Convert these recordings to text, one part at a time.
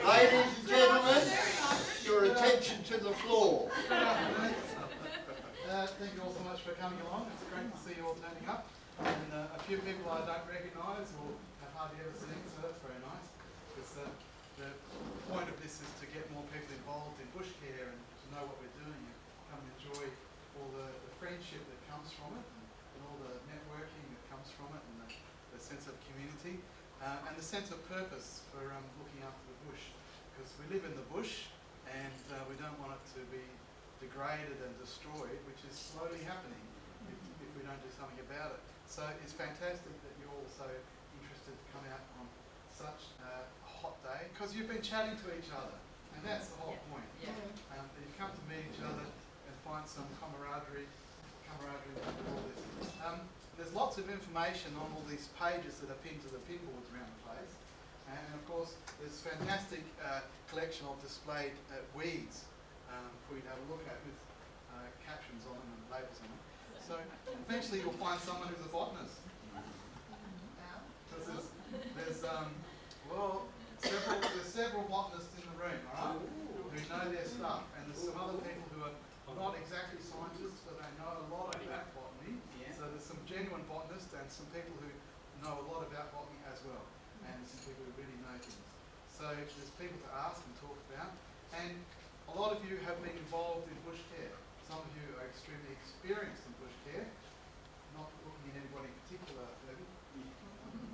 Ladies and gentlemen, your attention to the floor. Thank you all so much for coming along. It's great to see you all turning up. And a few people I don't recognise or have hardly ever seen, so that's very nice. Because the point of this is to get more people involved in bushcare and to know what we're doing and come and enjoy all the friendship that comes from it and all the networking that comes from it and the sense of community and the sense of purpose for looking after the bush. Because we live in the bush and we don't want it to be degraded and destroyed, which is slowly happening if we don't do something about it. So it's fantastic that you're all so interested to come out on such a hot day, because you've been chatting to each other, and that's the whole point. Yeah. You've come to meet each other and find some camaraderie with all this. There's lots of information on all these pages that are pinned to the pinboards around the place, and of course there's a fantastic collection of displayed weeds for you to have a look at with captions on them and labels on them. So eventually you'll find someone who's a botanist. Because there's several botanists in the room, all right, who know their stuff, and there's some other people who are not exactly scientists, but they know a lot about botany. So there's some genuine botanists and some people who know a lot about botany as well, and some people who really know things. So there's people to ask and talk about, and a lot of you have been involved in bushcare. Some of you are extremely experienced in bushcare. Not looking at anybody in particular, maybe.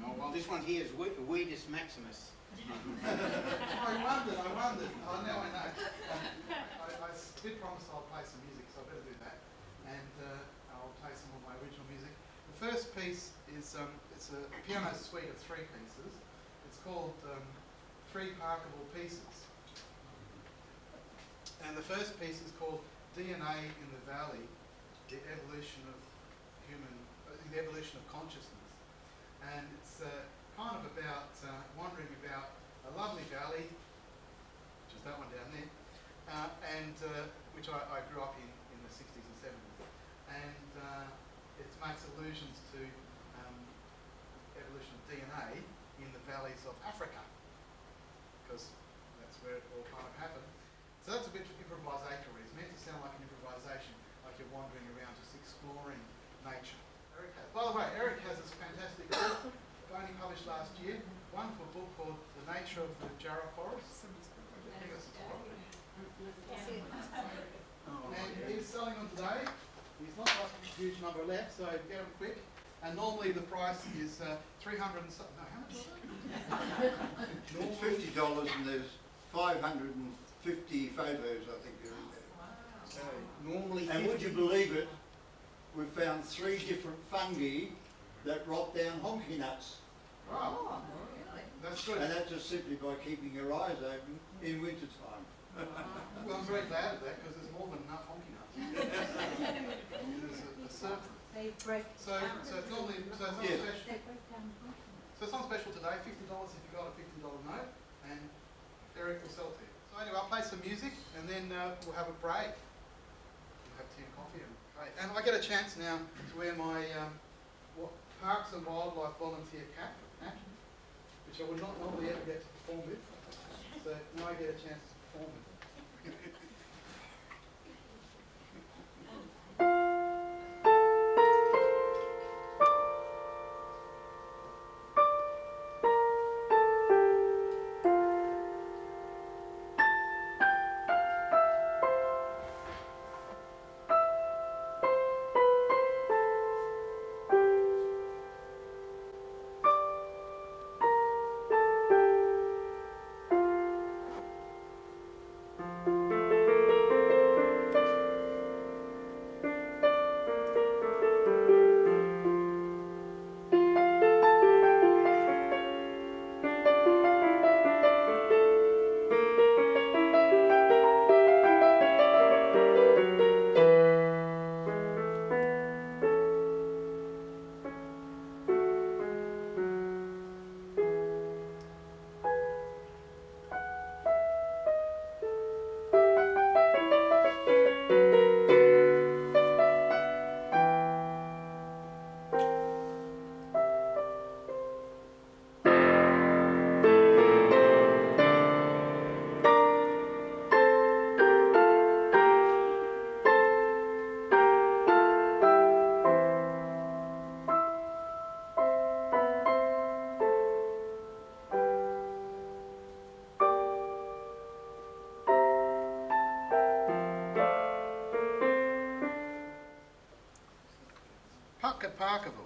Oh, well, this one here is Weedus Maximus. I wondered. Oh, now I know. I did promise I'll play some music, so I better do that. And I'll play some of my original music. The first piece is it's a piano suite of 3 pieces. It's called Three Parkerville Pieces. And the first piece is called DNA in the Valley, the evolution of consciousness. And it's kind of about wondering about a lovely valley, which is that one down there, and which I grew up in the 60s and 70s. And it makes allusions to evolution of DNA in the valleys of Africa, because that's where it all kind of happened. So that's a bit improvisatory. It's meant to sound like an improvisation, like you're wandering around just exploring nature. By the way, Eric has this fantastic book, only published last year, wonderful book called The Nature of the Jarrah Forrest. And he's selling them today. He's not got a huge number left, so get them quick. And normally the price is 300 and something. No, how much? It's $50 and there's 550 photos, I think, there is there. Wow. So normally, And would you believe it, we've found 3 different fungi that rot down honky nuts. wow, Oh, really? that's good. And that's just simply by keeping your eyes open in winter time. Well, I'm very glad of that because there's more than enough honky nuts. There's a certain. They break So it's normally it's not Yes. special. they break down. So it's not special today. $50 if you got a $50 note, and Eric will sell to you. So anyway, I'll play some music and then we'll have a break. We'll have tea and coffee and break. And I get a chance now to wear my Parks and Wildlife volunteer cap, which I would not normally ever get to perform with. So now I get a chance to perform with it. Parkerville.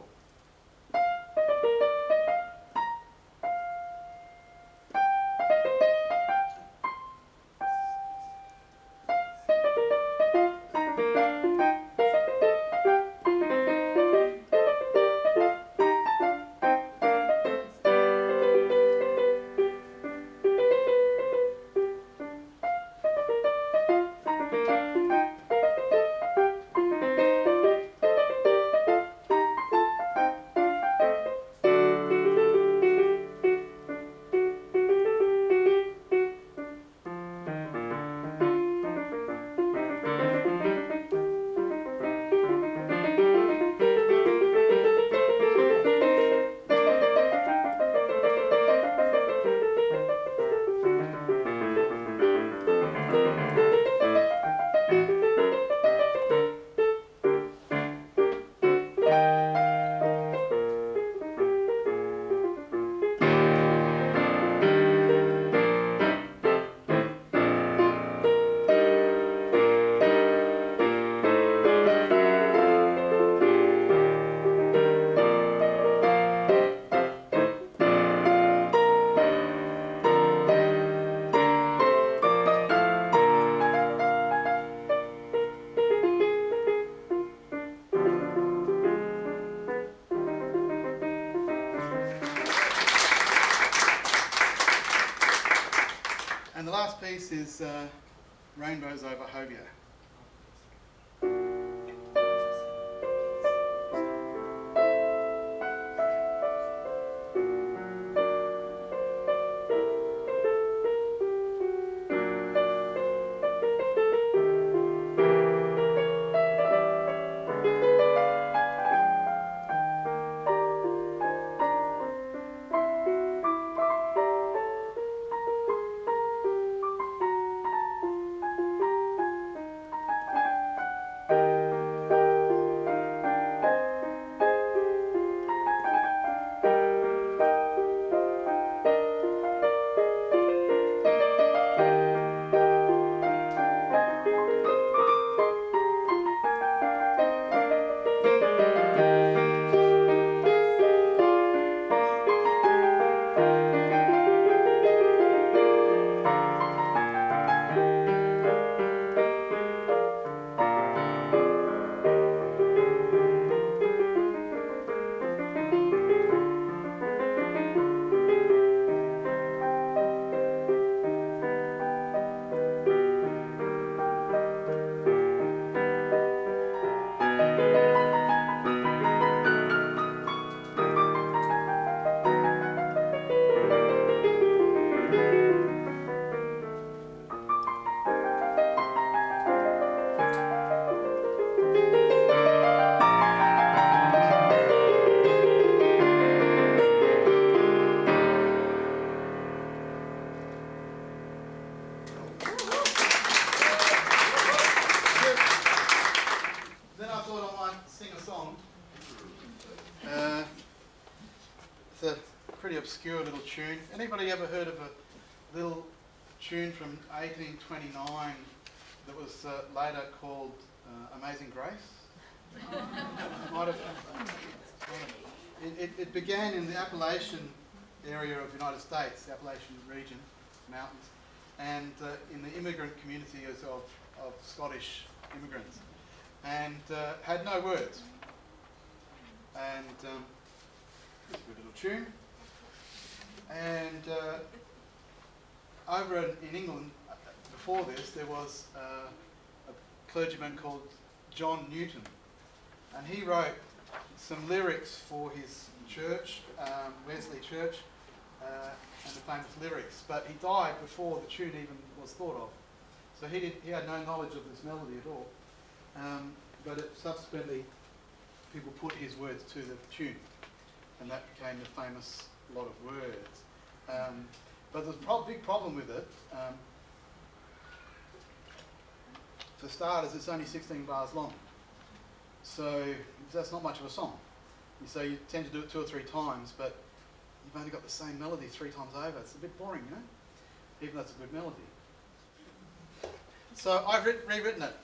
And the last piece is Rainbows Over Hovea. Obscure little tune. Anybody ever heard of a little tune from 1829 that was later called Amazing Grace? Might have. It began in the Appalachian area of the United States, the Appalachian region, mountains, and in the immigrant communities of Scottish immigrants, and had no words. And it's a good little tune. And over in England, before this, there was a clergyman called John Newton, and he wrote some lyrics for his church, Wesley Church, and the famous lyrics. But he died before the tune even was thought of, so he had no knowledge of this melody at all. But subsequently, people put his words to the tune, and that became the famous lot of words. But there's a big problem with it. For starters, it's only 16 bars long, so that's not much of a song. So you tend to do it 2 or 3 times, but you've only got the same melody 3 times over. It's a bit boring, you know, even though it's a good melody. So I've rewritten it,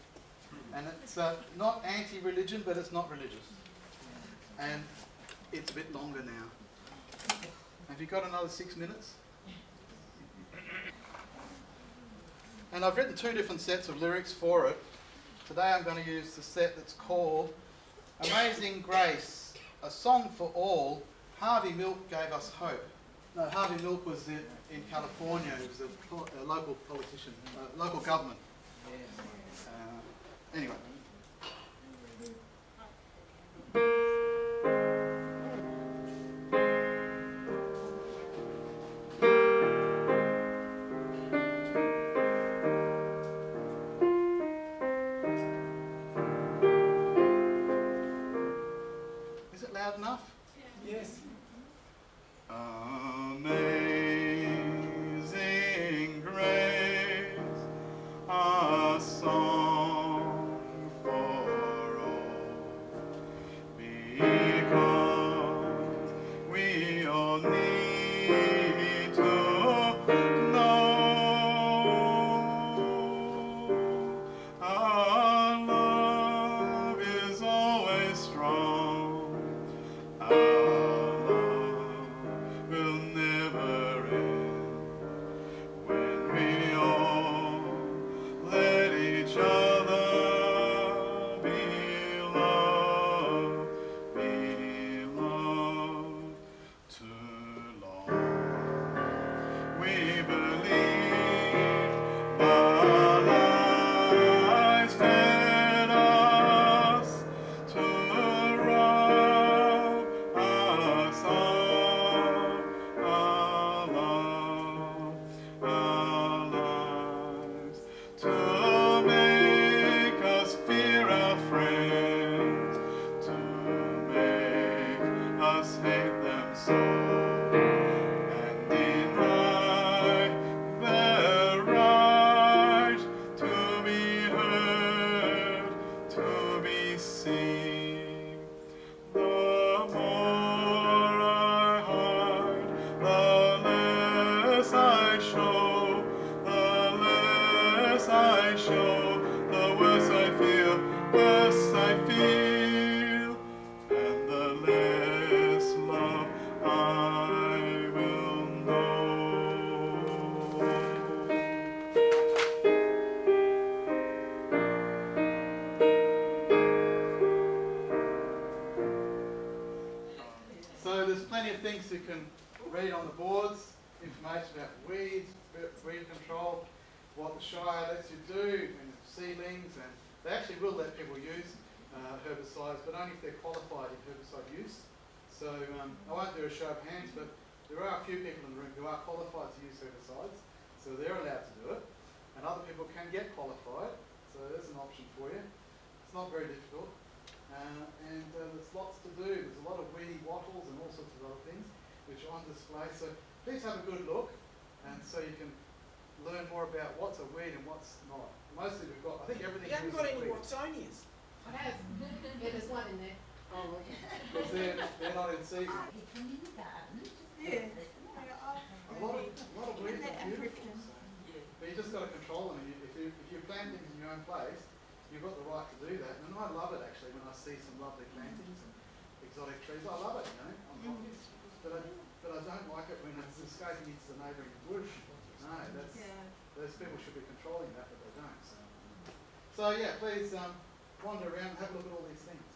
and it's not anti-religion, but it's not religious. and it's a bit longer now. Have you got another 6 minutes? And I've written 2 different sets of lyrics for it. Today I'm going to use the set that's called Amazing Grace, a song for all. Harvey Milk gave us hope. No, Harvey Milk was in California. He was a local politician, local government. Anyway. Is it loud enough? Yes. Amazing grace, a song for all, because we all need to know our love is always strong. Our love will never end when we all let each other be loved too long. We believe our lives fed us to rob us of our lives, to make us fear our friends, to make us hate them so, and deny their right to be heard, to be seen. The more I hide, the less I show, the less I show, the worse I feel, and the less love I will know. So there's plenty of things you can read on the boards, information about weeds, weed control, what the Shire lets you do, and seedlings, and they actually will let people use herbicides, but only if they're qualified in herbicide use. So I won't do a show of hands, but there are a few people in the room who are qualified to use herbicides, so they're allowed to do it, and other people can get qualified, so there's an option for you. It's not very difficult. And there's lots to do. There's a lot of weedy wattles and all sorts of other things which are on display. So please have a good look, and so you can learn more about what's a weed and what's not. Mostly we've got, I think everything You haven't is got a any weed. Watsonias. I have. Yeah, there's one in there. Oh, okay. Because they're not in season. Yeah. A lot of weeds are beautiful. So. But you just got to control them. If you plant things in your own place, you've got the right to do that. And I love it actually when I see some lovely plantings and exotic trees. I love it, on properties. But I don't like it when it's escaping into the neighbouring bush. No, those people should be controlling that, but they don't. So yeah, please wander around and have a look at all these things.